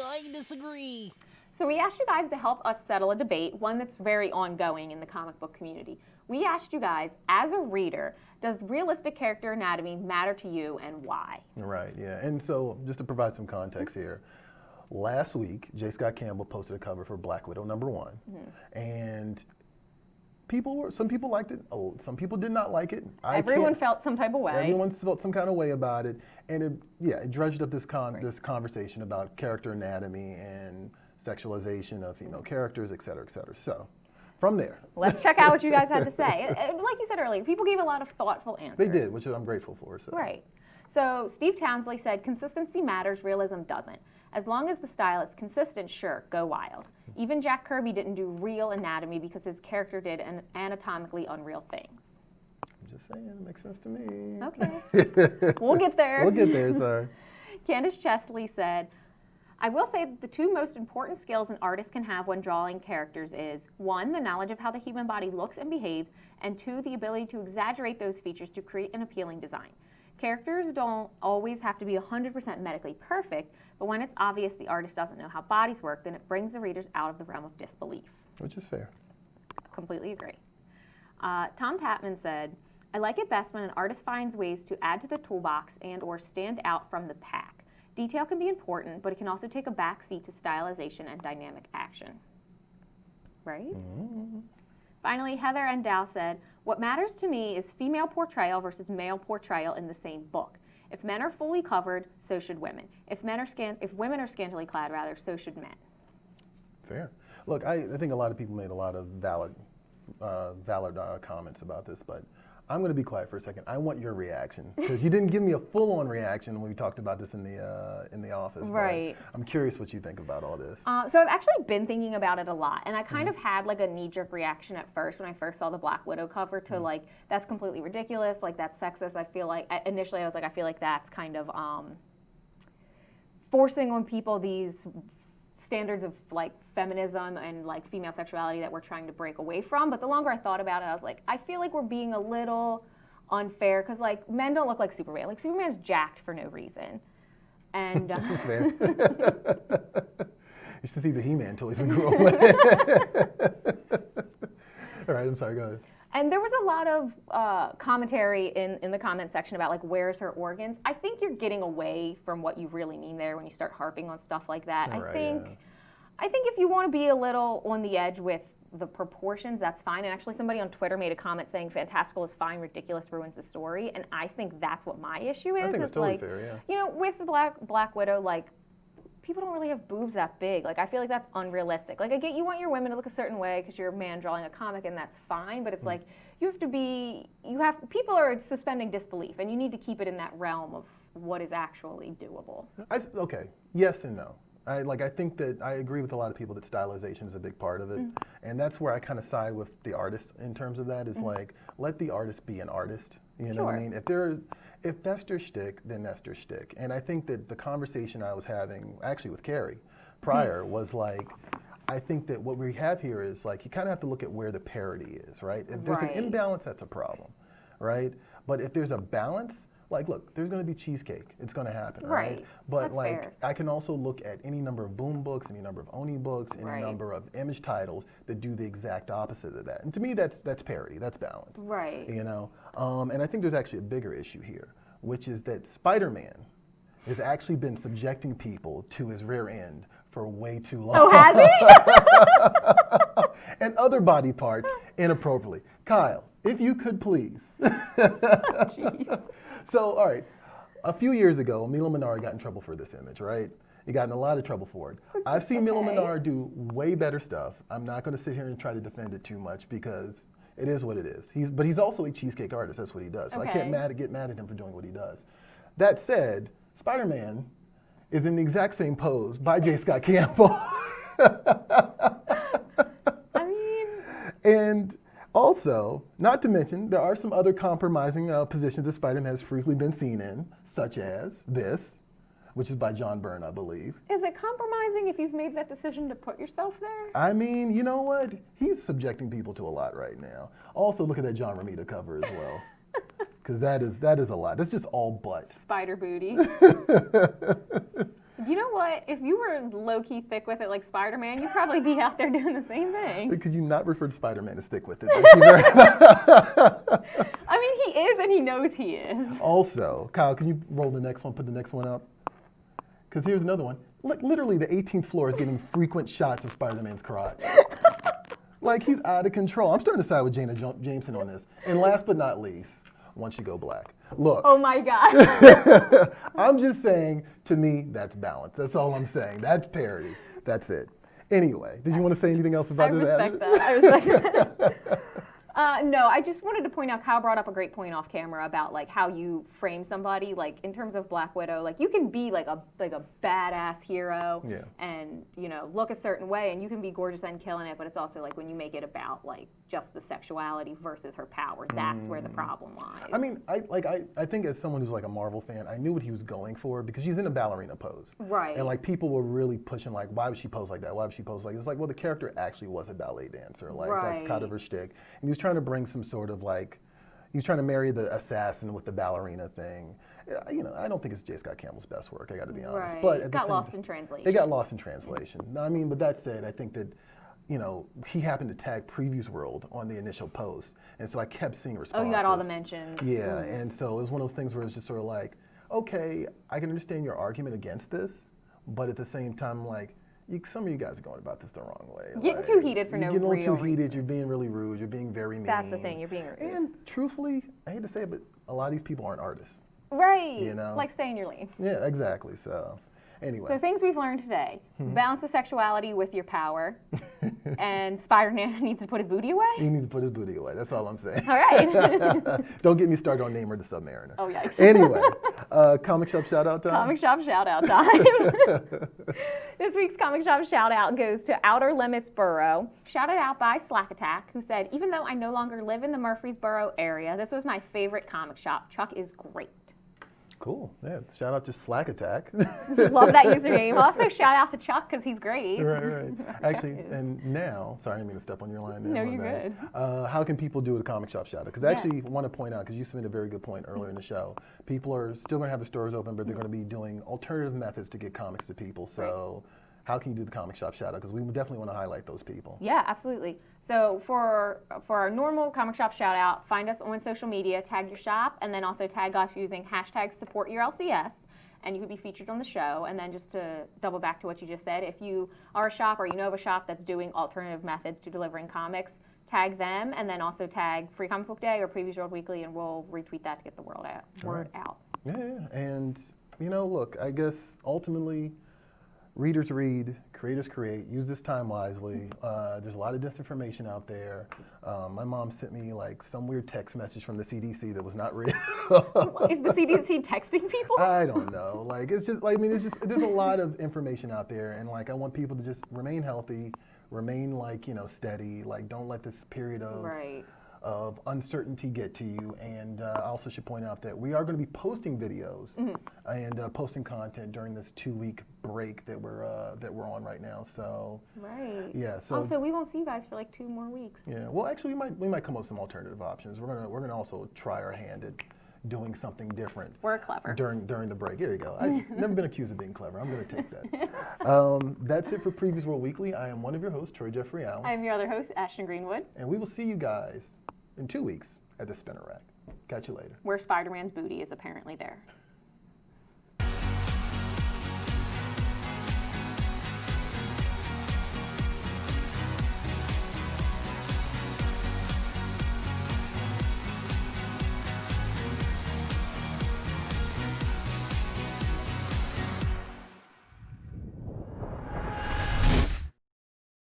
I disagree. So we asked you guys to help us settle a debate, one that's very ongoing in the comic book community. We asked you guys, as a reader, does realistic character anatomy matter to you and why? Right, yeah. And so just to provide some context here, last week, J. Scott Campbell posted a cover for Black Widow #1. And some people liked it, some people did not like it. Everyone felt some type of way. Everyone felt some kind of way about it. And it dredged up this conversation about character anatomy and sexualization of female characters, et cetera, et cetera. So, from there. Let's check out what you guys had to say. Like you said earlier, people gave a lot of thoughtful answers. They did, which I'm grateful for. So. Right. So Steve Townsley said, consistency matters, realism doesn't. As long as the style is consistent, sure, go wild. Even Jack Kirby didn't do real anatomy because his character did anatomically unreal things. I'm just saying, it makes sense to me. Okay. We'll get there. We'll get there, sorry. Candace Chesley said, I will say that the two most important skills an artist can have when drawing characters is, 1, the knowledge of how the human body looks and behaves, and 2, the ability to exaggerate those features to create an appealing design. Characters don't always have to be 100% medically perfect, but when it's obvious the artist doesn't know how bodies work, then it brings the readers out of the realm of disbelief. Which is fair. Completely agree. Tom Tapman said, I like it best when an artist finds ways to add to the toolbox and or stand out from the pack. Detail can be important, but it can also take a back seat to stylization and dynamic action. Right? Mm-hmm. Finally, Heather Endow said, what matters to me is female portrayal versus male portrayal in the same book. If men are fully covered, so should women. If women are scantily clad, rather, so should men. Fair. Look, I think a lot of people made a lot of valid comments about this, but I'm going to be quiet for a second. I want your reaction because you didn't give me a full-on reaction when we talked about this in the office. Right. But I'm curious what you think about all this. So I've actually been thinking about it a lot, and I kind of had like a knee-jerk reaction at first when I first saw the Black Widow cover to like, that's completely ridiculous, like that's sexist. I feel like, initially I was like, I feel like that's kind of forcing on people these standards of like feminism and like female sexuality that we're trying to break away from. But the longer I thought about it, I was like, I feel like we're being a little unfair because like men don't look like Superman. Like Superman's jacked for no reason. And fair. Used to see the He-Man toys we grew up with. All right, I'm sorry, go ahead. And there was a lot of commentary in the comment section about like, where's her organs? I think you're getting away from what you really mean there when you start harping on stuff like that. I think if you want to be a little on the edge with the proportions, that's fine. And actually somebody on Twitter made a comment saying fantastical is fine, ridiculous ruins the story. And I think that's what my issue is. I think it's totally like, fair, yeah. You know, with the Black Widow, like, people don't really have boobs that big. Like, I feel like that's unrealistic. Like, I get you want your women to look a certain way because you're a man drawing a comic and that's fine, but it's like, people are suspending disbelief and you need to keep it in that realm of what is actually doable. Okay, yes and no. I think that I agree with a lot of people that stylization is a big part of it. And that's where I kind of side with the artist in terms of that is like, let the artist be an artist. You know what I mean? If that's their shtick, then that's their shtick. And I think that the conversation I was having, actually with Carrie prior, was like, I think that what we have here is like, you kind of have to look at where the parity is, right? If there's an imbalance, that's a problem, right? But if there's a balance, like, look, there's going to be cheesecake. It's going to happen, right? But that's like, fair. I can also look at any number of Boom books, any number of Oni books, any number of Image titles that do the exact opposite of that. And to me, that's parity. That's balance. Right. You know, and I think there's actually a bigger issue here, which is that Spider-Man has actually been subjecting people to his rear end for way too long. Oh, has he? And other body parts inappropriately. Kyle, if you could please. Jeez. So, all right, a few years ago, Milo Manara got in trouble for this image, right? He got in a lot of trouble for it. I've seen Milo Manara do way better stuff. I'm not going to sit here and try to defend it too much because it is what it is. But he's also a cheesecake artist. That's what he does. So I can't get mad at him for doing what he does. That said, Spider-Man is in the exact same pose by J. Scott Campbell. I mean... And also, not to mention, there are some other compromising positions that Spider-Man has frequently been seen in, such as this, which is by John Byrne, I believe. Is it compromising if you've made that decision to put yourself there? I mean, you know what? He's subjecting people to a lot right now. Also, look at that John Romita cover as well. Because that is a lot. That's just all butt. Spider booty. You know what? If you were low-key thick with it like Spider-Man, you'd probably be out there doing the same thing. Could you not refer to Spider-Man as thick with it? I mean, he is, and he knows he is. Also, Kyle, can you roll the next one, put the next one up? Because here's another one. Look, literally, the 18th floor is getting frequent shots of Spider-Man's crotch. Like, he's out of control. I'm starting to side with Jana Jameson on this. And last but not least, Once You Go Black. Look. Oh my God. I'm just saying, to me, that's balance. That's all I'm saying. That's parody. That's it. Anyway, did you want to say anything else about this? I respect that. No, I just wanted to point out, Kyle brought up a great point off camera about like how you frame somebody, like in terms of Black Widow, like you can be like a badass hero and, you know, look a certain way and you can be gorgeous and killing it, but it's also like when you make it about like just the sexuality versus her power, that's where the problem lies. I mean, I think as someone who's like a Marvel fan, I knew what he was going for because she's in a ballerina pose. Right. And like people were really pushing like, why would she pose like that? Why would she pose like that? It's like, well, the character actually was a ballet dancer. Like that's kind of her shtick. And he was trying to bring some sort of like, he was trying to marry the assassin with the ballerina thing. You know, I don't think it's J. Scott Campbell's best work, I got to be honest. Right. But It got lost in translation. It got lost in translation. I mean, but that said, I think that, you know, he happened to tag PREVIEWSworld on the initial post. And so I kept seeing responses. Oh, you got all the mentions. Yeah, and so it was one of those things where it's just sort of like, okay, I can understand your argument against this, but at the same time, like, some of you guys are going about this the wrong way. Getting like, too heated for no real reason. You're getting a little too heated, reason. you're being really rude, you're being very mean. That's the thing, you're being rude. And truthfully, I hate to say it, but a lot of these people aren't artists. Right. You know? Like stay in your lane. Yeah, exactly. So, anyway. So things we've learned today. Balance the sexuality with your power. And Spider-Man needs to put his booty away? He needs to put his booty away. That's all I'm saying. All right. Don't get me started on Namor the Submariner. Oh, yikes. Anyway, comic shop shout out time. Comic shop shout out time. This week's comic shop shout out goes to Outer Limits Borough. Shouted out by Slack Attack, who said, even though I no longer live in the Murfreesboro area, this was my favorite comic shop. Chuck is great. Cool. Yeah. Shout out to Slack Attack. Love that username. Also, shout out to Chuck because he's great. Right. Actually, and now, sorry, I didn't mean to step on your line there. No, my you're bad. good. How can people do a comic shop shout out? Because I actually want to point out, because you submitted a very good point earlier in the show, people are still going to have the stores open, but they're going to be doing alternative methods to get comics to people. So how can you do the comic shop shout out? Because we definitely want to highlight those people. Yeah, absolutely. So for our normal comic shop shout out, find us on social media, tag your shop, and then also tag us using hashtag #SupportYourLCS, and you could be featured on the show. And then just to double back to what you just said, if you are a shop or you know of a shop that's doing alternative methods to delivering comics, tag them, and then also tag Free Comic Book Day or PREVIEWSworld Weekly, and we'll retweet that to get the word out. Yeah, and you know, look, I guess ultimately, readers read, creators create, use this time wisely. There's a lot of disinformation out there. My mom sent me like some weird text message from the CDC that was not real. Is the CDC texting people? I don't know. Like, it's just, like, I mean, it's just, there's a lot of information out there, and like, I want people to just remain healthy, remain like, you know, steady, like, don't let this period of uncertainty get to you. And I also should point out that we are going to be posting videos and posting content during this 2-week break that we're on right now. So yeah. So also, we won't see you guys for like 2 more weeks. Yeah. Well, actually, we might come up with some alternative options. We're gonna also try our hand at doing something different. We're clever. During the break. Here you go. I've never been accused of being clever. I'm going to take that. That's it for PREVIEWSworld Weekly. I am one of your hosts, Troy Jeffrey Allen. I am your other host, Ashton Greenwood. And we will see you guys in 2 weeks at the Spinner Rack. Catch you later. Where Spider-Man's booty is apparently there.